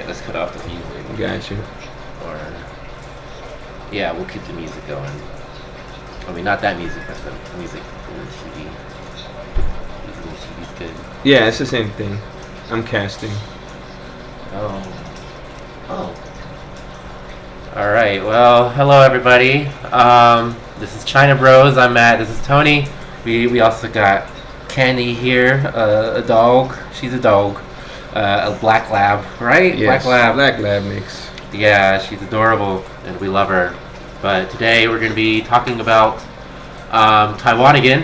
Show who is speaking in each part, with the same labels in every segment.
Speaker 1: let's cut off the music.
Speaker 2: Got you.
Speaker 1: Or yeah, we'll keep the music going. I mean, not that music, but the music from the TV. The TV's good.
Speaker 2: Yeah, it's the same thing. I'm casting.
Speaker 1: Oh. All right. Well, hello everybody. This is China Bros. I'm Matt. This is Tony. We also got Candy here, a dog. She's a dog. A black lab, right?
Speaker 2: Yes,
Speaker 1: Black
Speaker 2: lab mix.
Speaker 1: Yeah, she's adorable, and we love her. But today we're going to be talking about Taiwan again.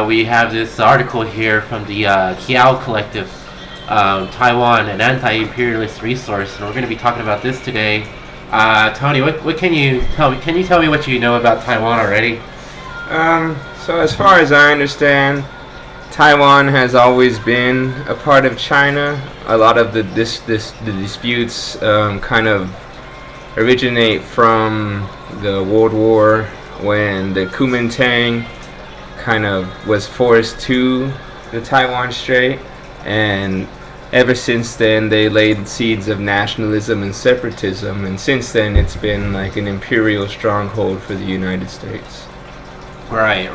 Speaker 1: We have this article here from the Qiao Collective, Taiwan, an anti-imperialist resource, and we're going to be talking about this today. Tony, what can you tell me? Can you tell me what you know about Taiwan already?
Speaker 2: So as far as I understand, Taiwan has always been a part of China. A lot of the disputes kind of originate from the World War, when the Kuomintang kind of was forced to the Taiwan Strait, and ever since then they laid seeds of nationalism and separatism, and since then it's been like an imperial stronghold for the United States.
Speaker 1: Right.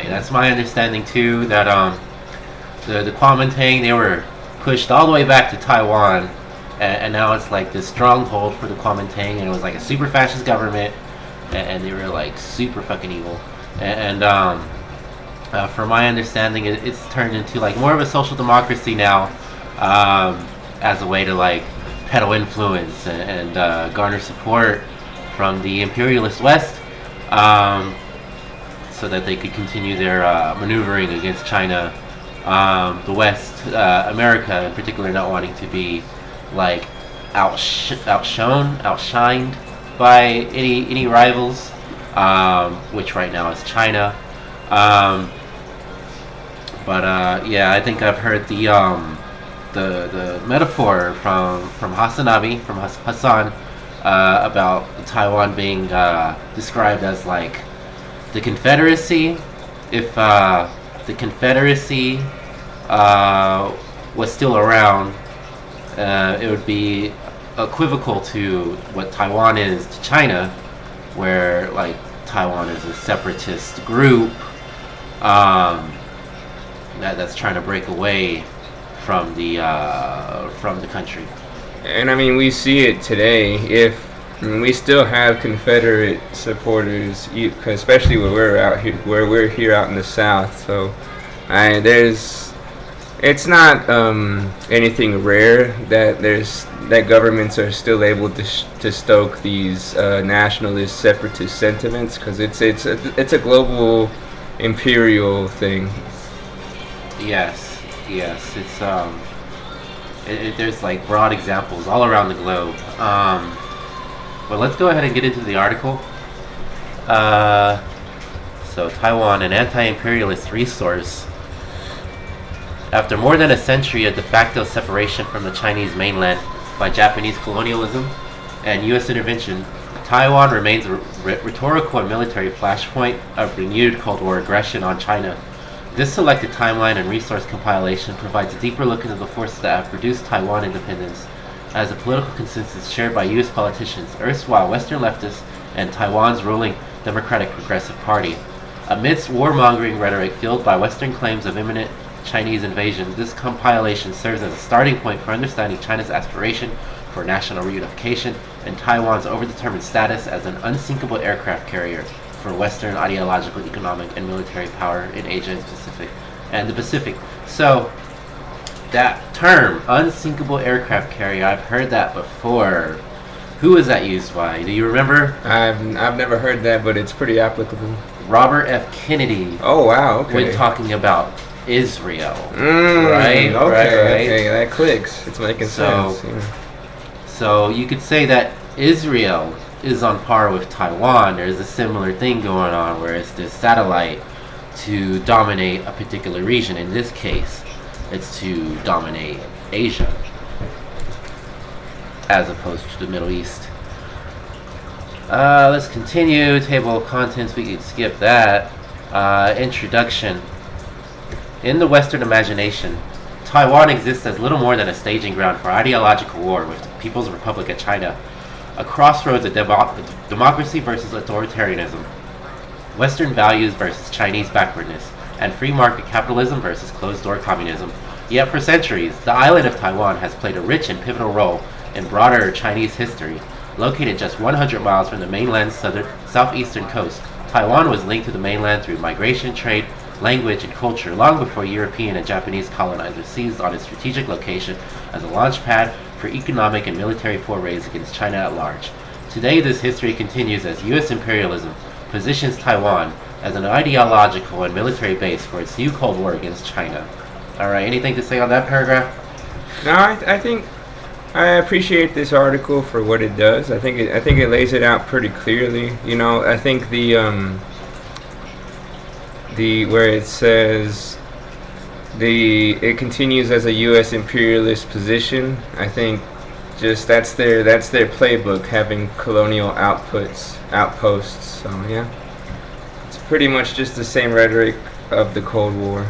Speaker 1: That's my understanding too, that the Kuomintang, they were pushed all the way back to Taiwan, and now it's like this stronghold for the Kuomintang, and it was like a super fascist government, and they were like super fucking evil. And from my understanding, it's turned into like more of a social democracy now, as a way to like peddle influence and garner support from the imperialist West, so that they could continue their maneuvering against China. The West, America in particular, not wanting to be like outshined by any rivals, which right now is China. Yeah, I think I've heard the metaphor from Hassan about Taiwan being described as like the Confederacy. If the Confederacy was still around, it would be equivocal to what Taiwan is to China, where like Taiwan is a separatist group that's trying to break away from the country.
Speaker 2: And I mean, we see it today. We still have Confederate supporters, especially where we're here out in the South. So, it's not anything rare that governments are still able to stoke these nationalist, separatist sentiments, because it's a global imperial thing.
Speaker 1: Yes, it's there's like broad examples all around the globe. But let's go ahead and get into the article. So Taiwan, an anti-imperialist resource. After more than a century of de facto separation from the Chinese mainland by Japanese colonialism and U.S. intervention, Taiwan remains a rhetorical and military flashpoint of renewed Cold War aggression on China. This selected timeline and resource compilation provides a deeper look into the forces that have produced Taiwan independence as a political consensus shared by U.S. politicians, erstwhile Western leftists, and Taiwan's ruling Democratic Progressive Party. Amidst warmongering rhetoric fueled by Western claims of imminent Chinese invasion, this compilation serves as a starting point for understanding China's aspiration for national reunification and Taiwan's overdetermined status as an unsinkable aircraft carrier for Western ideological, economic, and military power in Asia and the Pacific. So, that term, unsinkable aircraft carrier, I've heard that before. Who was that used by? Do you remember?
Speaker 2: I've never heard that, but it's pretty applicable.
Speaker 1: Robert F. Kennedy.
Speaker 2: Oh, wow, okay.
Speaker 1: When talking about Israel.
Speaker 2: Right?
Speaker 1: Okay,
Speaker 2: that clicks. It's making sense. Yeah.
Speaker 1: So you could say that Israel is on par with Taiwan. There's a similar thing going on where it's this satellite to dominate a particular region. In this case, it's to dominate Asia as opposed to the Middle East. Let's continue. Table of contents, we can skip that. Introduction. In the Western imagination, Taiwan exists as little more than a staging ground for ideological war with the People's Republic of China, a crossroads of democracy versus authoritarianism, Western values versus Chinese backwardness, and free market capitalism versus closed-door communism. Yet for centuries, the island of Taiwan has played a rich and pivotal role in broader Chinese history. Located just 100 miles from the mainland's southeastern coast, Taiwan was linked to the mainland through migration, trade, language, and culture long before European and Japanese colonizers seized on its strategic location as a launch pad for economic and military forays against China at large. Today, this history continues as U.S. imperialism positions Taiwan as an ideological and military base for its new Cold War against China. Alright, anything to say on that paragraph?
Speaker 2: No, I think I appreciate this article for what it does. I think it lays it out pretty clearly. You know, I think the where it says it continues as a U.S. imperialist position. I think just that's their playbook, having colonial outposts. So yeah, it's pretty much just the same rhetoric of the Cold War.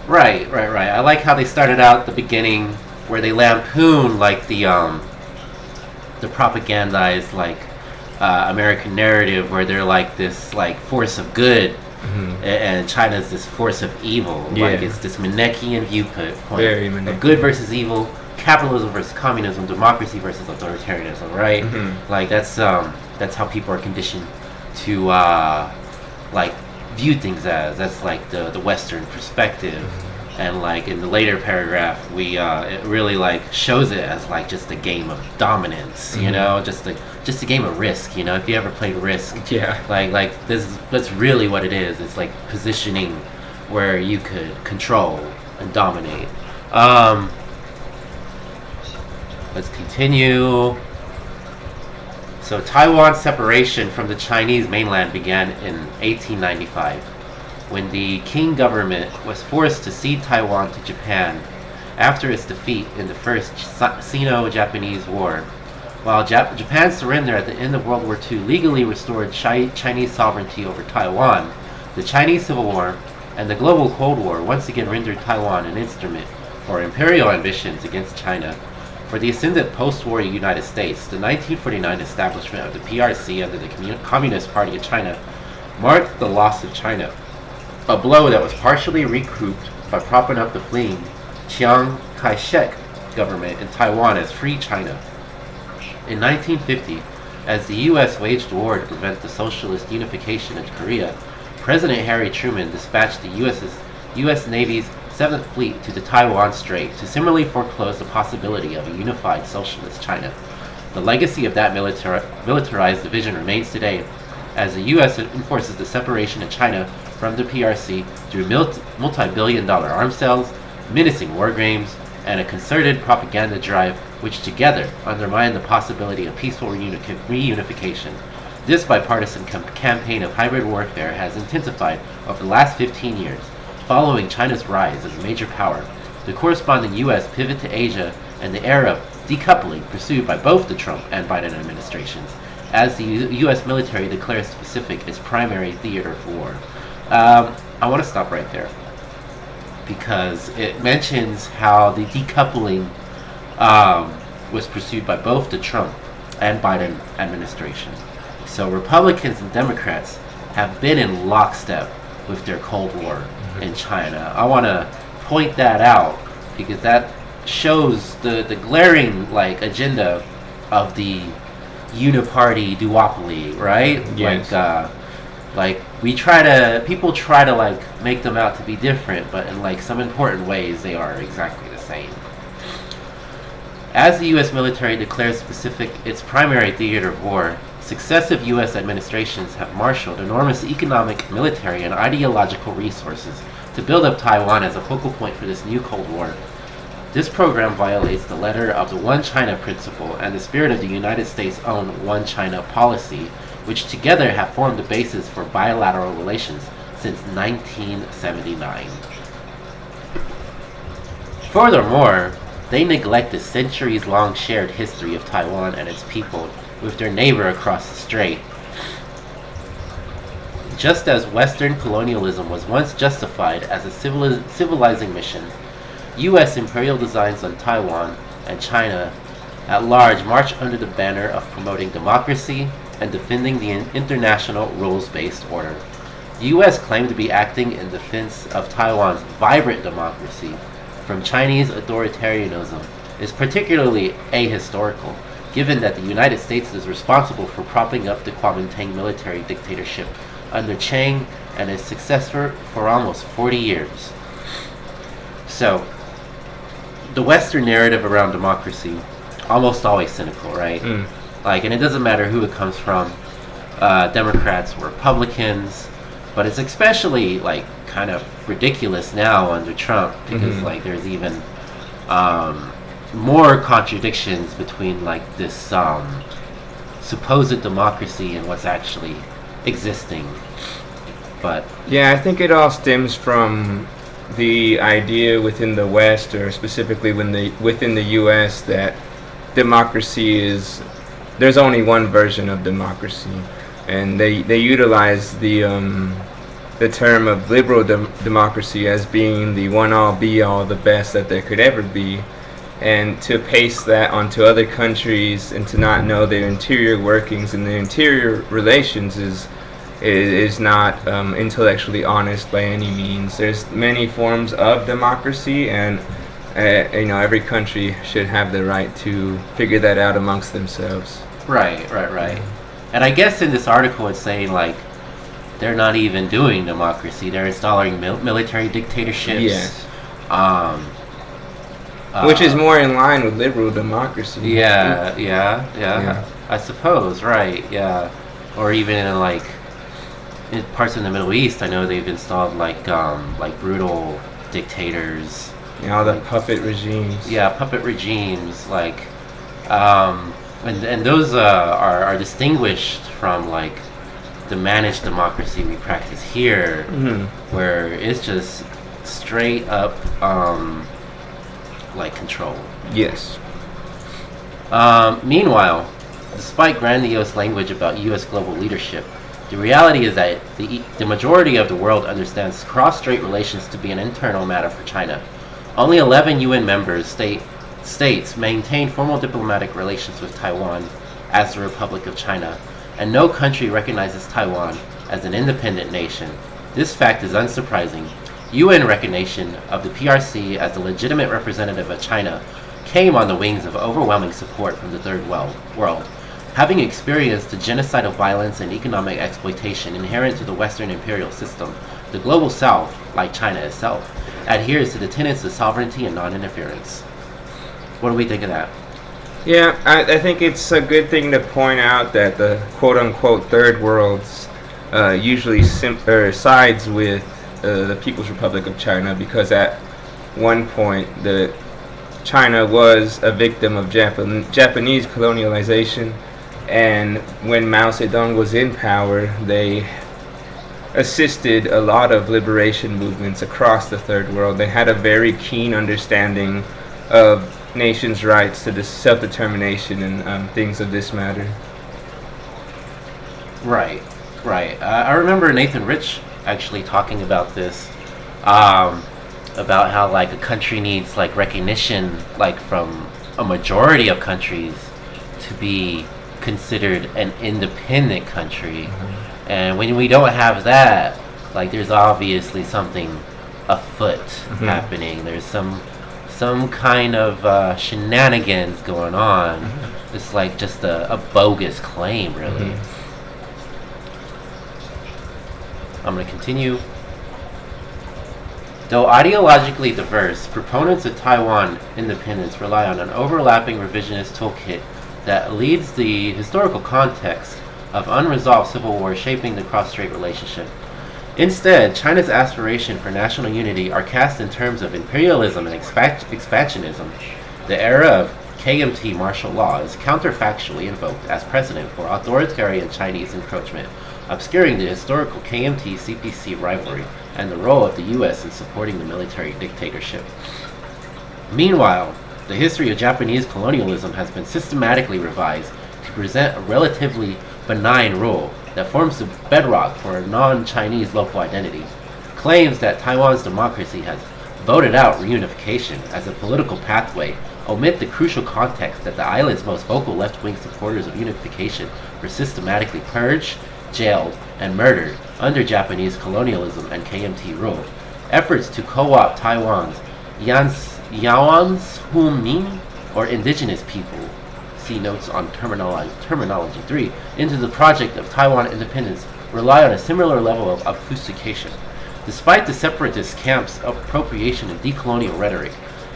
Speaker 1: Right. I like how they started out at the beginning where they lampoon like the propagandized like American narrative where they're like this like force of good, and China's this force of evil.
Speaker 2: Yeah.
Speaker 1: Like it's this Manichaean viewpoint
Speaker 2: Very Manichaean.
Speaker 1: of good versus evil, capitalism versus communism, democracy versus authoritarianism. Right? Like that's how people are conditioned to like view things as. That's like the Western perspective. And like in the later paragraph, it really like shows it as like just a game of dominance, you know, just a game of Risk. You know, if you ever played Risk,
Speaker 2: Yeah.
Speaker 1: like that's really what it is. It's like positioning where you could control and dominate. Let's continue. So Taiwan's separation from the Chinese mainland began in 1895. When the Qing government was forced to cede Taiwan to Japan after its defeat in the First Sino-Japanese War. While Japan's surrender at the end of World War II legally restored Chinese sovereignty over Taiwan, the Chinese Civil War and the global Cold War once again rendered Taiwan an instrument for imperial ambitions against China. For the ascendant post-war United States, the 1949 establishment of the PRC under the Communist Party of China marked the loss of China, a blow that was partially recouped by propping up the fleeing Chiang Kai-shek government in Taiwan as Free China. In 1950, as the U.S. waged war to prevent the socialist unification of Korea, President Harry Truman dispatched the U.S. Navy's 7th Fleet to the Taiwan Strait to similarly foreclose the possibility of a unified socialist China. The legacy of that militarized division remains today, as the U.S. enforces the separation of China from the PRC through multi-billion-dollar arms sales, menacing war games, and a concerted propaganda drive which together undermine the possibility of peaceful reunification. This bipartisan campaign of hybrid warfare has intensified over the last 15 years, following China's rise as a major power, the corresponding U.S. pivot to Asia, and the era of decoupling pursued by both the Trump and Biden administrations, as the U.S. military declares the Pacific its primary theater for war. I want to stop right there because it mentions how the decoupling was pursued by both the Trump and Biden administration. So Republicans and Democrats have been in lockstep with their Cold War in China. I want to point that out because that shows the glaring like agenda of the uniparty duopoly, right?
Speaker 2: Yes.
Speaker 1: Like people try to like make them out to be different, but in like some important ways they are exactly the same. As the U.S. military declares Pacific its primary theater of war, successive U.S. administrations have marshaled enormous economic, military, and ideological resources to build up Taiwan as a focal point for this new Cold War. This program violates the letter of the One China principle and the spirit of the United States' own One China policy, which together have formed the basis for bilateral relations since 1979. Furthermore, they neglect the centuries-long shared history of Taiwan and its people with their neighbor across the strait. Just as Western colonialism was once justified as a civilizing mission, U.S. imperial designs on Taiwan and China at large march under the banner of promoting democracy and defending the international rules-based order. The U.S. claimed to be acting in defense of Taiwan's vibrant democracy from Chinese authoritarianism is particularly ahistorical, given that the United States is responsible for propping up the Kuomintang military dictatorship under Chiang and its successor for almost 40 years. So, the Western narrative around democracy, almost always cynical, right? Like, and it doesn't matter who it comes from, Democrats or Republicans, but it's especially, like, kind of ridiculous now under Trump, because, like, there's even more contradictions between, like, this supposed democracy and what's actually existing. But
Speaker 2: yeah, I think it all stems from the idea within the West, or specifically within the U.S., that democracy is, there's only one version of democracy, and they utilize the term of liberal democracy as being the one-all, be-all, the best that there could ever be, and to paste that onto other countries and to not know their interior workings and their interior relations is not intellectually honest by any means. There's many forms of democracy, and every country should have the right to figure that out amongst themselves.
Speaker 1: Right. And I guess in this article it's saying, like, they're not even doing democracy. They're installing military dictatorships.
Speaker 2: Yes. Which is more in line with liberal democracy.
Speaker 1: Yeah. I suppose, right, yeah. Or even in parts of the Middle East, I know they've installed like brutal dictators.
Speaker 2: All the puppet regimes.
Speaker 1: Yeah, puppet regimes, like, and those are distinguished from, like, the managed democracy we practice here, where it's just straight up like control.
Speaker 2: Yes.
Speaker 1: Meanwhile, despite grandiose language about U.S. global leadership, the reality is that the majority of the world understands cross-strait relations to be an internal matter for China. Only 11 UN member states maintain formal diplomatic relations with Taiwan as the Republic of China, and no country recognizes Taiwan as an independent nation. This fact is unsurprising. UN recognition of the PRC as a legitimate representative of China came on the wings of overwhelming support from the Third World. Having experienced the genocidal violence and economic exploitation inherent to the Western imperial system, the Global South, like China itself, adheres to the tenets of sovereignty and non-interference. What do we think of that?
Speaker 2: Yeah, I think it's a good thing to point out that the quote-unquote Third Worlds usually sides with the People's Republic of China, because at one point China was a victim of Japanese colonialization, and when Mao Zedong was in power, they assisted a lot of liberation movements across the Third World. They had a very keen understanding of nations' rights to self-determination and things of this matter.
Speaker 1: Right. I remember Nathan Rich actually talking about this, about how, like, a country needs, like, recognition, like, from a majority of countries to be considered an independent country. And when we don't have that, like, there's obviously something afoot happening. There's some kind of shenanigans going on. It's like just a bogus claim, really. I'm going to continue. Though ideologically diverse, proponents of Taiwan independence rely on an overlapping revisionist toolkit that leads the historical context of unresolved civil war shaping the cross-strait relationship. Instead, China's aspiration for national unity are cast in terms of imperialism and expansionism. The era of KMT martial law is counterfactually invoked as precedent for authoritarian Chinese encroachment, obscuring the historical KMT-CPC rivalry and the role of the U.S. in supporting the military dictatorship. Meanwhile, the history of Japanese colonialism has been systematically revised to present a relatively benign role that forms the bedrock for a non-Chinese local identity, claims that Taiwan's democracy has voted out reunification as a political pathway omit the crucial context that the island's most vocal left-wing supporters of unification were systematically purged, jailed, and murdered under Japanese colonialism and KMT rule. Efforts to co-opt Taiwan's Yaoans Humin, or indigenous people, see notes on terminology 3, into the project of Taiwan independence rely on a similar level of obfuscation. Despite the separatist camp's appropriation and decolonial rhetoric,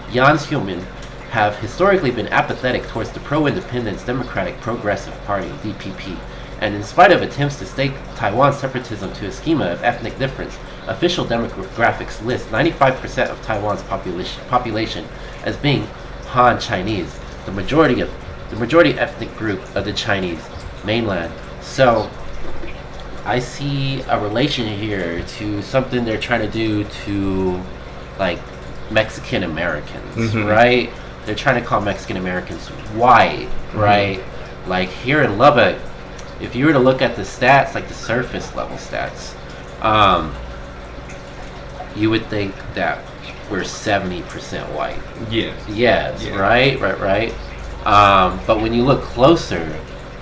Speaker 1: Yaoans Humin have historically been apathetic towards the pro-independence Democratic Progressive Party, DPP, and in spite of attempts to stake Taiwan's separatism to a schema of ethnic difference, official demographics list 95% of Taiwan's population as being Han Chinese, the majority ethnic group of the Chinese mainland. So I see a relation here to something they're trying to do to, like, Mexican Americans, right? They're trying to call Mexican Americans white, right? Like here in Lubbock, if you were to look at the stats, like the surface level stats, you would think that we're 70% white. Yes, right. But when you look closer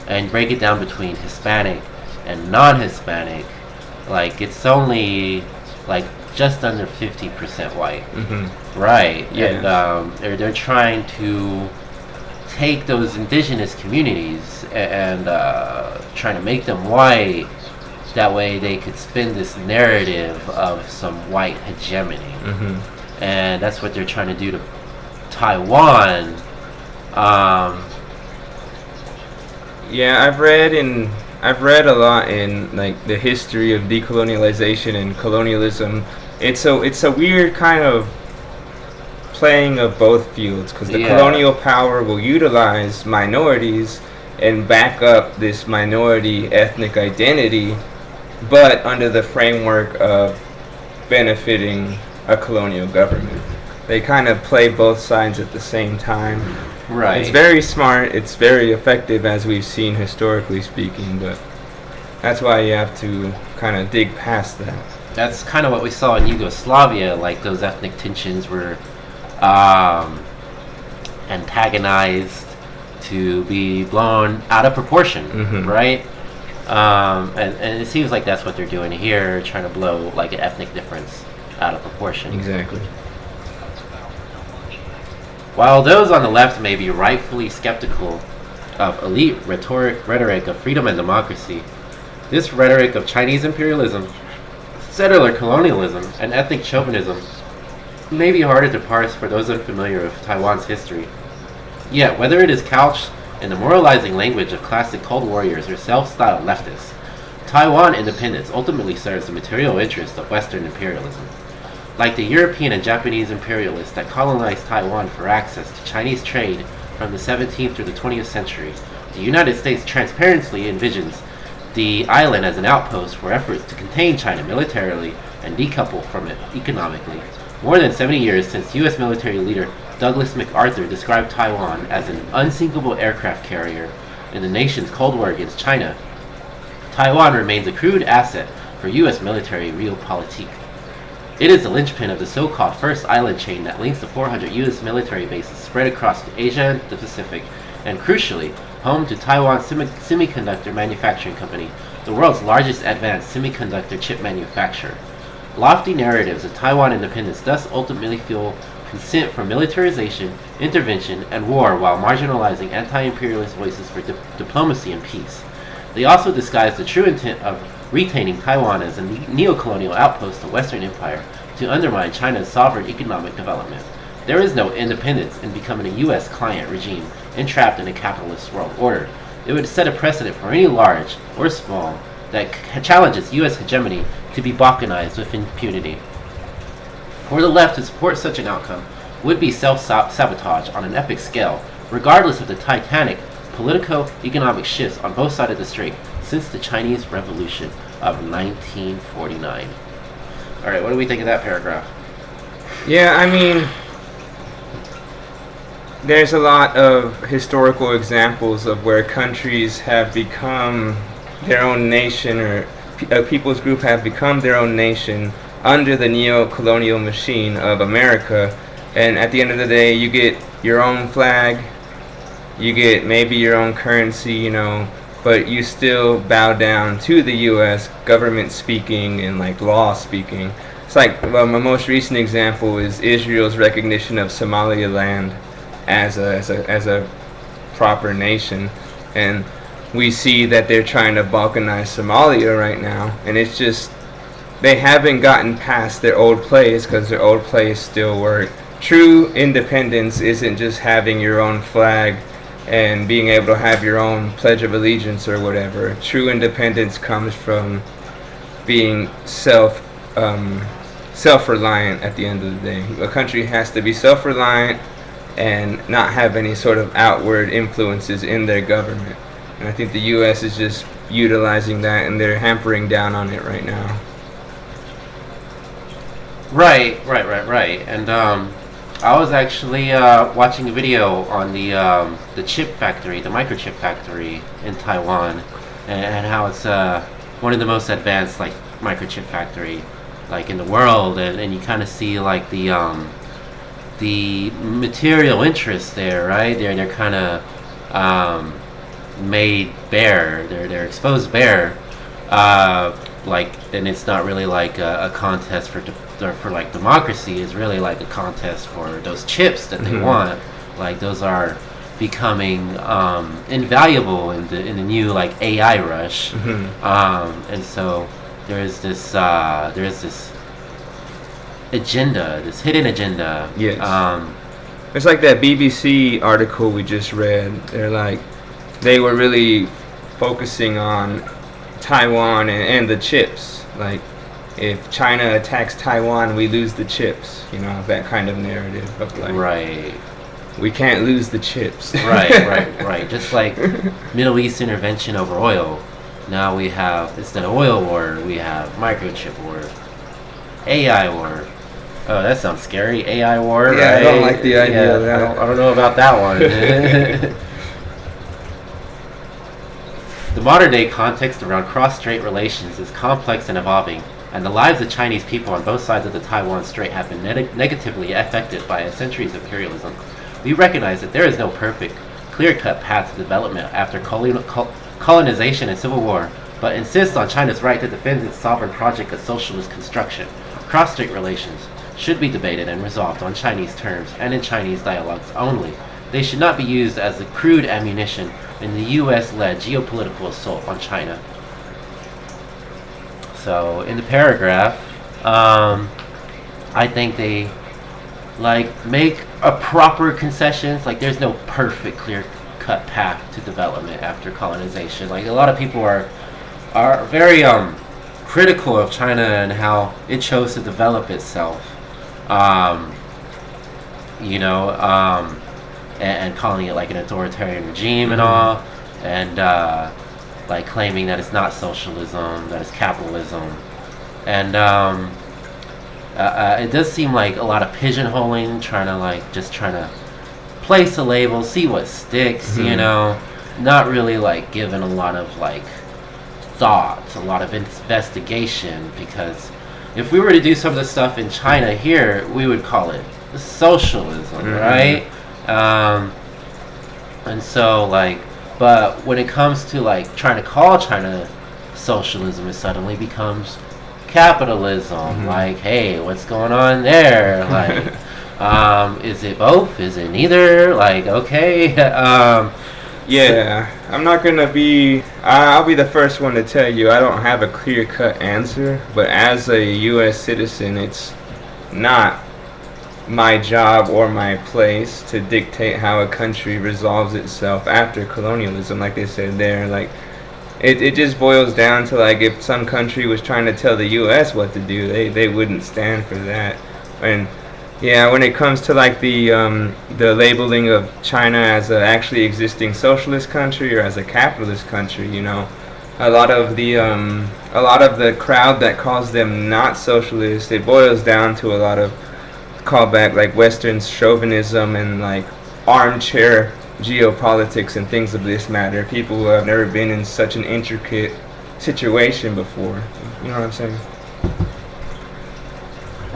Speaker 1: and break it down between Hispanic and non-Hispanic, like it's only like just under 50% white, right?
Speaker 2: Yeah.
Speaker 1: And they're trying to take those indigenous communities and trying to make them white. That way they could spin this narrative of some white hegemony, and that's what they're trying to do to Taiwan.
Speaker 2: Yeah, I've read a lot in like the history of decolonialization and colonialism. It's a weird kind of playing of both fields, because the colonial power will utilize minorities and back up this minority ethnic identity, but under the framework of benefiting a colonial government. They kind of play both sides at the same time.
Speaker 1: Right.
Speaker 2: It's very smart, it's very effective, as we've seen historically speaking, but that's why you have to kind of dig past that.
Speaker 1: That's kind of what we saw in Yugoslavia, like those ethnic tensions were antagonized to be blown out of proportion, right? And it seems like that's what they're doing here, trying to blow like an ethnic difference out of proportion.
Speaker 2: Exactly.
Speaker 1: While those on the left may be rightfully skeptical of elite rhetoric of freedom and democracy, this rhetoric of Chinese imperialism, settler colonialism, and ethnic chauvinism may be harder to parse for those unfamiliar with Taiwan's history. Yet, whether it is couched in the moralizing language of classic Cold Warriors or self-styled leftists, Taiwan independence ultimately serves the material interests of Western imperialism. Like the European and Japanese imperialists that colonized Taiwan for access to Chinese trade from the 17th through the 20th century, the United States transparently envisions the island as an outpost for efforts to contain China militarily and decouple from it economically. More than 70 years since U.S. military leader Douglas MacArthur described Taiwan as an unsinkable aircraft carrier in the nation's Cold War against China, Taiwan remains a crude asset for U.S. military realpolitik. It is the linchpin of the so-called first island chain that links the 400 U.S. military bases spread across Asia and the Pacific, and crucially, home to Taiwan Semiconductor Manufacturing Company, the world's largest advanced semiconductor chip manufacturer. Lofty narratives of Taiwan independence thus ultimately fuel consent for militarization, intervention, and war while marginalizing anti-imperialist voices for diplomacy and peace. They also disguise the true intent of retaining Taiwan as a neo-colonial outpost of Western Empire to undermine China's sovereign economic development. There is no independence in becoming a U.S. client regime entrapped in a capitalist world order. It would set a precedent for any large or small that challenges U.S. hegemony to be balkanized with impunity. For the left to support such an outcome would be self-sabotage on an epic scale, regardless of the titanic politico-economic shifts on both sides of the strait since the Chinese Revolution of 1949. Alright, what do we think of that paragraph?
Speaker 2: Yeah, I mean, there's a lot of historical examples of where countries have become their own nation, or a people's group have become their own nation under the neo-colonial machine of America. And at the end of the day, you get your own flag, you get maybe your own currency, you know, but you still bow down to the U.S. government speaking and like law speaking. It's like, well, my most recent example is Israel's recognition of Somaliland as a proper nation, and we see that they're trying to balkanize Somalia right now, and it's just they haven't gotten past their old plays because their old plays still work. True independence isn't just having your own flag and being able to have your own Pledge of Allegiance or whatever. True independence comes from being self-reliant at the end of the day. A country has to be self-reliant and not have any sort of outward influences in their government. And I think the U.S. is just utilizing that, and they're hampering down on it right now.
Speaker 1: Right. And I was actually watching a video on the chip factory, the microchip factory in Taiwan, and how it's one of the most advanced like microchip factory like in the world, and you kind of see like the material interests there, right? They're kind of made bare. They're exposed bare. Like, and it's not really like a contest for like democracy. It's really like a contest for those chips that they want. Like those are becoming invaluable in the new like AI rush. And so there is this agenda, this hidden agenda.
Speaker 2: Yes. It's like that BBC article we just read. They were really focusing on Taiwan and the chips. Like, if China attacks Taiwan, we lose the chips. You know, that kind of narrative of like,
Speaker 1: right.
Speaker 2: We can't lose the chips.
Speaker 1: right. Just like Middle East intervention over oil. Now we have, instead of oil war, we have microchip war, AI war. Oh, that sounds scary. AI war,
Speaker 2: yeah,
Speaker 1: right?
Speaker 2: I don't like the idea of that.
Speaker 1: I don't know about that one. The modern day context around cross-strait relations is complex and evolving, and the lives of Chinese people on both sides of the Taiwan Strait have been negatively affected by a century's imperialism. We recognize that there is no perfect, clear-cut path to development after colonization and civil war, but insist on China's right to defend its sovereign project of socialist construction. Cross-strait relations should be debated and resolved on Chinese terms and in Chinese dialogues only. They should not be used as a crude ammunition in the U.S.-led geopolitical assault on China. So in the paragraph, I think they like make a proper concessions. Like there's no perfect clear-cut path to development after colonization. Like a lot of people are very critical of China and how it chose to develop itself. And calling it like an authoritarian regime and all, and like claiming that it's not socialism, that it's capitalism, and it does seem like a lot of pigeonholing, trying to place a label, see what sticks, you know, not really like giving a lot of like thought, a lot of investigation, because if we were to do some of the stuff in China here, we would call it socialism, right? And so like, but when it comes to like trying to call China socialism, it suddenly becomes capitalism. Like, hey, what's going on there? Like, is it both? Is it neither? Like, okay.
Speaker 2: Yeah, I'm not gonna be. I'll be the first one to tell you I don't have a clear-cut answer. But as a U.S. citizen, it's not my job or my place to dictate how a country resolves itself after colonialism. Like they said there, like it just boils down to like if some country was trying to tell the U.S. what to do, they wouldn't stand for that. And yeah, when it comes to like the labeling of China as a actually existing socialist country or as a capitalist country, you know, a lot of the crowd that calls them not socialist, it boils down to a lot of callback like Western chauvinism and like armchair geopolitics and things of this matter. People who have never been in such an intricate situation before. You know what I'm saying?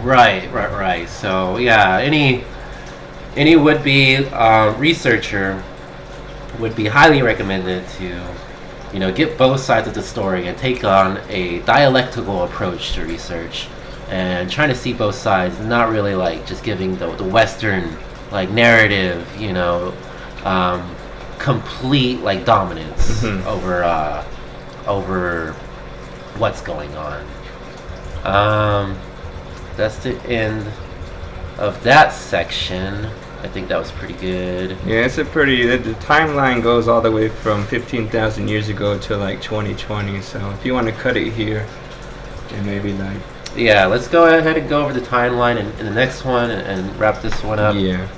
Speaker 1: Right. So yeah, any would-be researcher would be highly recommended to, get both sides of the story and take on a dialectical approach to research and trying to see both sides, not really like just giving the Western like narrative, complete like dominance over what's going on. That's the end of that section. I think that was pretty good.
Speaker 2: Yeah, it's a pretty. The timeline goes all the way from 15,000 years ago to like 2020. So if you want to cut it here, and maybe like.
Speaker 1: Yeah, let's go ahead and go over the timeline in the next one and wrap this one up.
Speaker 2: Yeah.